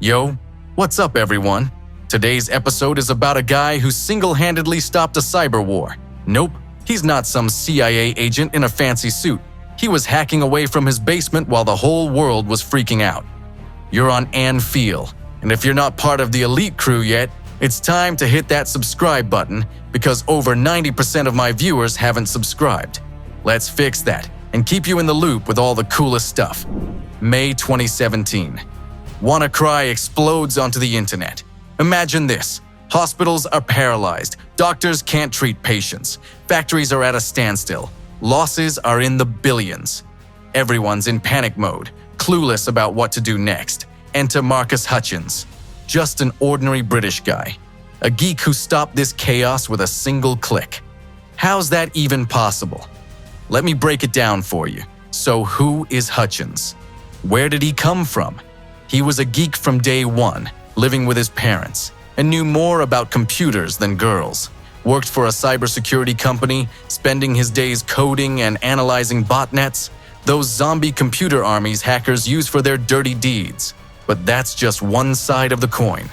Yo, what's up everyone? Today's episode is about a guy who single-handedly stopped a cyber war. Nope, he's not some CIA agent in a fancy suit. He was hacking away from his basement while the whole world was freaking out. You're on Anfield, and if you're not part of the elite crew yet, it's time to hit that subscribe button because over 90% of my viewers haven't subscribed. Let's fix that and keep you in the loop with all the coolest stuff. May 2017. WannaCry explodes onto the internet. Imagine this. Hospitals are paralyzed. Doctors can't treat patients. Factories are at a standstill. Losses are in the billions. Everyone's in panic mode, clueless about what to do next. Enter Marcus Hutchins. Just an ordinary British guy. A geek who stopped this chaos with a single click. How's that even possible? Let me break it down for you. So who is Hutchins? Where did he come from? He was a geek from day one, living with his parents, and knew more about computers than girls. Worked for a cybersecurity company, spending his days coding and analyzing botnets, those zombie computer armies hackers use for their dirty deeds. But that's just one side of the coin.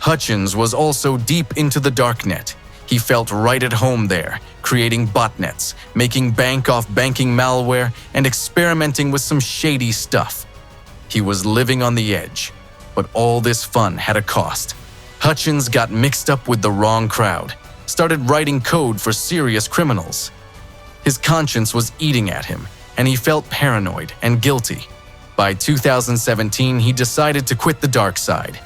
Hutchins was also deep into the darknet. He felt right at home there, creating botnets, making bank off banking malware, and experimenting with some shady stuff. He was living on the edge, but all this fun had a cost. Hutchins got mixed up with the wrong crowd, started writing code for serious criminals. His conscience was eating at him, and he felt paranoid and guilty. By 2017, he decided to quit the dark side,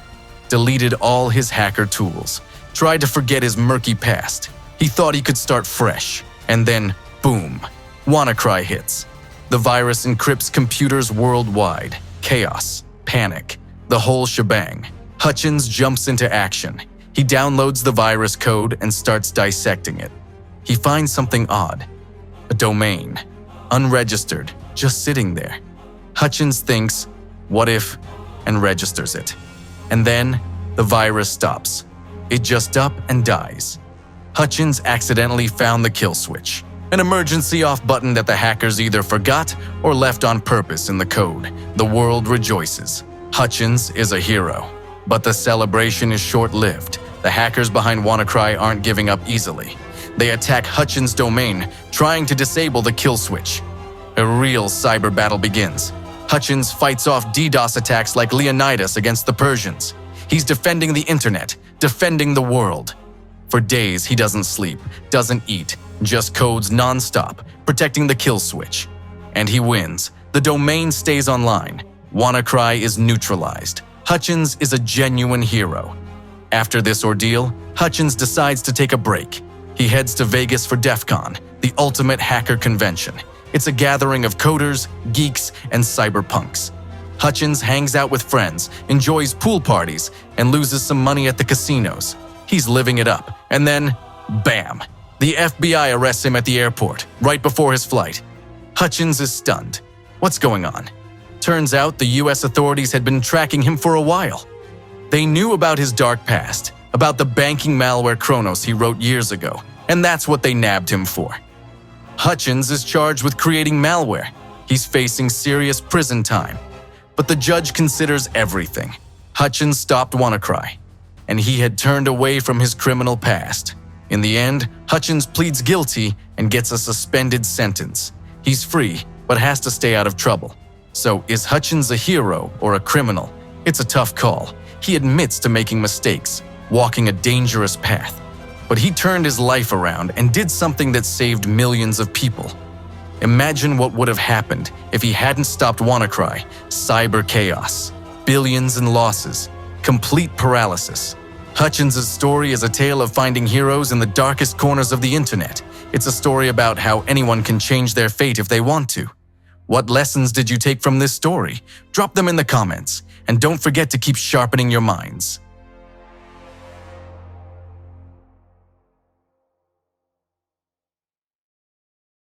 deleted all his hacker tools, tried to forget his murky past. He thought he could start fresh, and then, boom, WannaCry hits. The virus encrypts computers worldwide. Chaos, panic, the whole shebang. Hutchins jumps into action. He downloads the virus code and starts dissecting it. He finds something odd. A domain, unregistered, just sitting there. Hutchins thinks, what if, and registers it. And then, the virus stops. It just up and dies. Hutchins accidentally found the kill switch, an emergency off button that the hackers either forgot or left on purpose in the code. The world rejoices. Hutchins is a hero. But the celebration is short-lived. The hackers behind WannaCry aren't giving up easily. They attack Hutchins' domain, trying to disable the kill switch. A real cyber battle begins. Hutchins fights off DDoS attacks like Leonidas against the Persians. He's defending the internet, defending the world. For days, he doesn't sleep, doesn't eat, just codes non-stop, protecting the kill switch. And he wins. The domain stays online. WannaCry is neutralized. Hutchins is a genuine hero. After this ordeal, Hutchins decides to take a break. He heads to Vegas for DEF CON, the ultimate hacker convention. It's a gathering of coders, geeks, and cyberpunks. Hutchins hangs out with friends, enjoys pool parties, and loses some money at the casinos. He's living it up. And then, bam! The FBI arrests him at the airport, right before his flight. Hutchins is stunned. What's going on? Turns out the US authorities had been tracking him for a while. They knew about his dark past, about the banking malware Kronos he wrote years ago, and that's what they nabbed him for. Hutchins is charged with creating malware. He's facing serious prison time. But the judge considers everything. Hutchins stopped WannaCry, and he had turned away from his criminal past. In the end, Hutchins pleads guilty and gets a suspended sentence. He's free, but has to stay out of trouble. So, is Hutchins a hero or a criminal? It's a tough call. He admits to making mistakes, walking a dangerous path. But he turned his life around and did something that saved millions of people. Imagine what would have happened if he hadn't stopped WannaCry. Cyber chaos, billions in losses, complete paralysis. Hutchins' story is a tale of finding heroes in the darkest corners of the internet. It's a story about how anyone can change their fate if they want to. What lessons did you take from this story? Drop them in the comments, and don't forget to keep sharpening your minds.